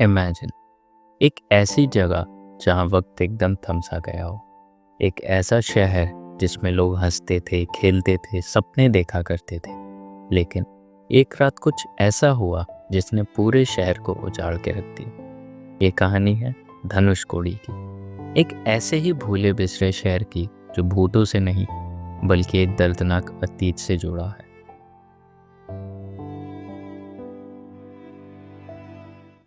Imagine एक ऐसी जगह जहाँ वक्त एकदम थम सा गया हो। एक ऐसा शहर जिसमें लोग हंसते थे, खेलते थे, सपने देखा करते थे। लेकिन एक रात कुछ ऐसा हुआ जिसने पूरे शहर को उजाड़ के रख दिया। ये कहानी है धनुषकोडी की, एक ऐसे ही भूले बिसरे शहर की जो भूतों से नहीं बल्कि एक दर्दनाक अतीत से जुड़ा है।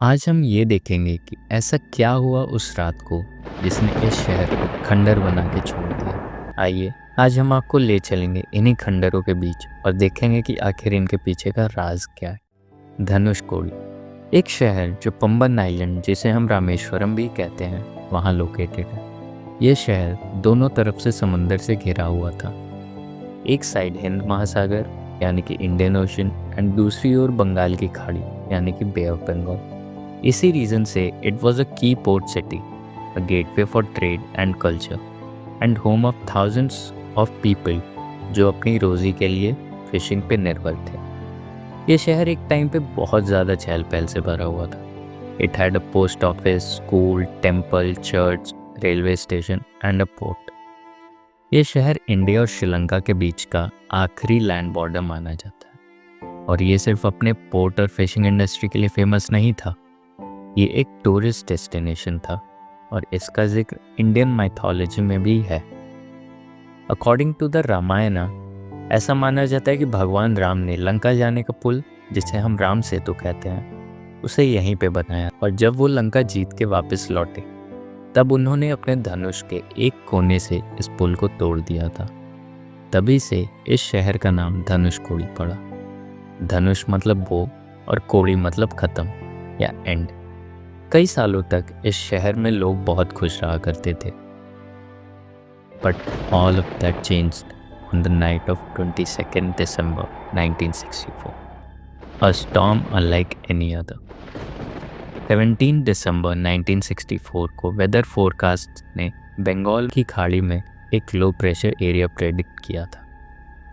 आज हम ये देखेंगे कि ऐसा क्या हुआ उस रात को जिसने इस शहर को खंडर बना के छोड़ दिया। आइए आज हम आपको ले चलेंगे इन्हीं खंडरों के बीच और देखेंगे कि आखिर इनके पीछे का राज क्या है। धनुषकोडी, एक शहर जो पंबन आइलैंड, जिसे हम रामेश्वरम भी कहते हैं, वहाँ लोकेटेड है। ये शहर दोनों तरफ से समुंदर से घिरा हुआ था। एक साइड हिंद महासागर यानी कि इंडियन ओशन एंड दूसरी ओर बंगाल की खाड़ी यानी कि बे ऑफ बंगाल। इसी रीज़न से इट वॉज अ की port city, a gateway for trade and culture and home of thousands of people जो अपनी रोज़ी के लिए फिशिंग पे निर्भर थे। ये शहर एक टाइम पे बहुत ज़्यादा चहल पहल से भरा हुआ था। It had a post office, school, temple, church, railway station and a port. ये शहर इंडिया और श्रीलंका के बीच का आखिरी लैंड बॉर्डर माना जाता है। और ये सिर्फ अपने पोर्ट और फिशिंग इंडस्ट्री के लिए फेमस नहीं था, ये एक टूरिस्ट डेस्टिनेशन था और इसका जिक्र इंडियन माइथोलॉजी में भी है। अकॉर्डिंग टू द रामायणा, ऐसा माना जाता है कि भगवान राम ने लंका जाने का पुल, जिसे हम राम सेतु कहते हैं, उसे यहीं पे बनाया। और जब वो लंका जीत के वापस लौटे तब उन्होंने अपने धनुष के एक कोने से इस पुल को तोड़ दिया था। तभी से इस शहर का नाम धनुषकोडी पड़ा। धनुष मतलब बो और कोड़ी मतलब खत्म या एंड। कई सालों तक इस शहर में लोग बहुत खुश रहा करते थे। But all of that changed on the night of 22 December 1964, a storm unlike any other. 17 दिसंबर 1964 को वेदर फोरकास्ट ने बंगाल की खाड़ी में एक लो प्रेशर एरिया प्रेडिक्ट किया था।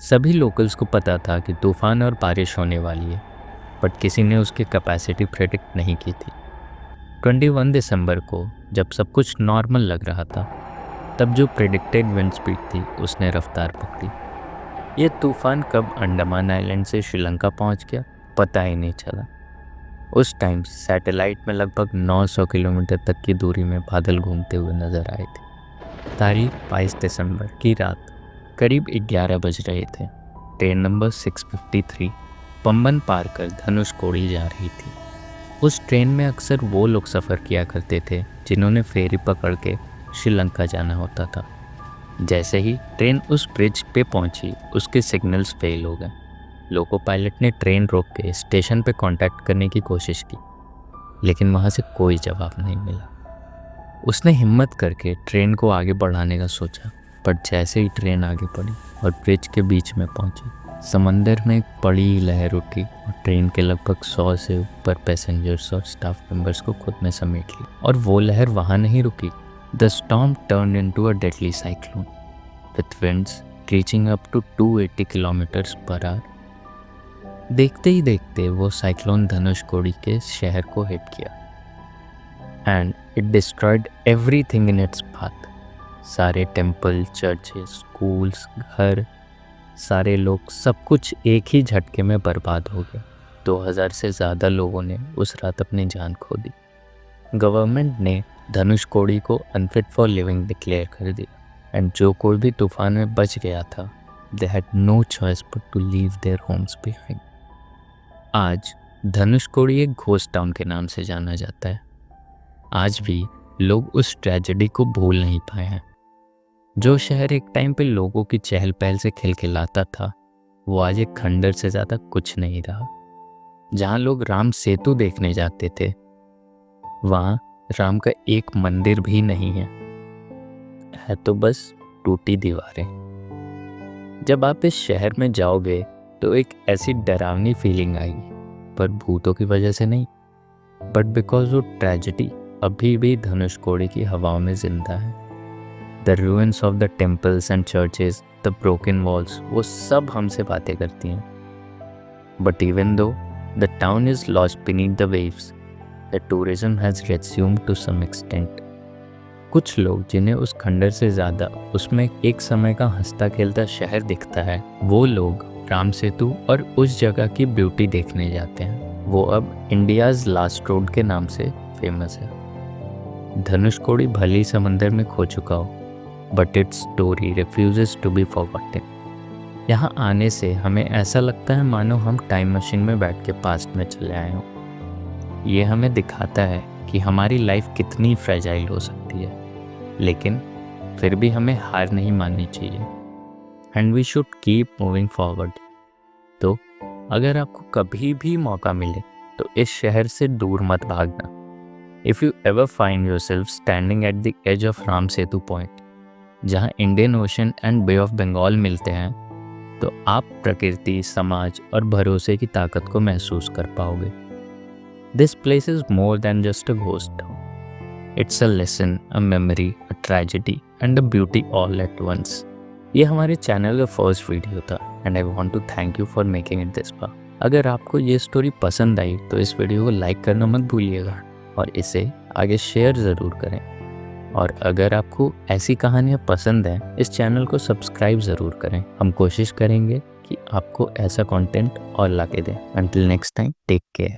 सभी लोकल्स को पता था कि तूफान और बारिश होने वाली है, बट किसी ने उसकी कैपेसिटी प्रेडिक्ट नहीं की थी। 21 दिसंबर को जब सब कुछ नॉर्मल लग रहा था, तब जो प्रेडिक्टेड विंड स्पीड थी उसने रफ्तार पकड़ी। ये तूफान कब अंडमान आइलैंड से श्रीलंका पहुंच गया पता ही नहीं चला। उस टाइम सैटेलाइट में लगभग 900 किलोमीटर तक की दूरी में बादल घूमते हुए नजर आए थे। तारीख 22 दिसंबर की रात करीब 11 बज रहे थे। ट्रेन नंबर 653 पंबन पार कर धनुषकोडी जा रही थी। उस ट्रेन में अक्सर वो लोग सफ़र किया करते थे जिन्होंने फेरी पकड़ के श्रीलंका जाना होता था। जैसे ही ट्रेन उस ब्रिज पे पहुंची, उसके सिग्नल्स फेल हो गए। लोको पायलट ने ट्रेन रोक के स्टेशन पे कांटेक्ट करने की कोशिश की, लेकिन वहाँ से कोई जवाब नहीं मिला। उसने हिम्मत करके ट्रेन को आगे बढ़ाने का सोचा, पर जैसे ही ट्रेन आगे बढ़ी और ब्रिज के बीच में पहुंची, समंदर में एक बड़ी लहर उठी और ट्रेन के लगभग 100 से ऊपर पैसेंजर्स और स्टाफ मेंबर्स को खुद में समेट ली। और वो लहर वहाँ नहीं रुकी। The storm turn into a deadly cyclone with winds reaching up to 280 kilometres per hour. देखते ही देखते वो साइक्लोन धनुषकोडी के शहर को हिट किया and it destroyed everything in its path. सारे टेम्पल, चर्चेस, स्कूल्स, घर, सारे लोग, सब कुछ एक ही झटके में बर्बाद हो गया। 2000 से ज़्यादा लोगों ने उस रात अपनी जान खो दी। गवर्नमेंट ने धनुषकोडी को अनफिट फॉर लिविंग डिक्लेयर कर दिया एंड जो कोई भी तूफान में बच गया था, they had no choice but to leave their homes behind. आज धनुषकोडी एक घोस्ट टाउन के नाम से जाना जाता है। आज भी लोग उस ट्रेजेडी को भूल नहीं पाए हैं। जो शहर एक टाइम पे लोगों की चहल पहल से खिलखिलाता था, वो आज एक खंडर से ज़्यादा कुछ नहीं रहा। जहाँ लोग राम सेतु देखने जाते थे, वहाँ राम का एक मंदिर भी नहीं है तो बस टूटी दीवारें। जब आप इस शहर में जाओगे तो एक ऐसी डरावनी फीलिंग आएगी, पर भूतों की वजह से नहीं, बट बिकॉज वो ट्रेजेडी अभी भी धनुषकोडी की हवाओं में जिंदा है। The ruins of the temples and churches, the broken walls, वो सब हमसे बातें करती हैं। But even though the town is lost beneath the waves, the tourism has resumed to some extent. कुछ लोग जिन्हें उस खंडर से ज़्यादा उसमें एक समय का हंसता खेलता शहर दिखता है, वो लोग राम सेतु और उस जगह की ब्यूटी देखने जाते हैं। वो अब इंडियाज़ लास्ट रोड के नाम से फेमस है। धनुषकोडी भली समंदर में खो चुका हो, but its story refuses to be forgotten. यहाँ आने से हमें ऐसा लगता है मानो हम टाइम मशीन में बैठ के पास्ट में चले आए हों। ये हमें दिखाता है कि हमारी लाइफ कितनी फ्रेजाइल हो सकती है, लेकिन फिर भी हमें हार नहीं माननी चाहिए and we should keep moving forward. तो अगर आपको कभी भी मौका मिले तो इस शहर से दूर मत भागना। If you ever find yourself standing at the edge of Ram Setu point, जहाँ Indian Ocean and Bay of Bengal मिलते हैं, तो आप प्रकृति, समाज और भरोसे की ताकत को महसूस कर पाओगे। This place is more than just a ghost town. It's a lesson, a memory, a tragedy and a beauty all at once. ये हमारे चैनल का फर्स्ट वीडियो था and I want to thank you for making it this far. अगर आपको ये story पसंद आई तो इस वीडियो को लाइक करना मत भूलिएगा और इसे आगे शेयर ज़रूर करें। और अगर आपको ऐसी कहानियाँ पसंद हैं, इस चैनल को सब्सक्राइब ज़रूर करें। हम कोशिश करेंगे कि आपको ऐसा कंटेंट और ला के दें। Until next time, take care.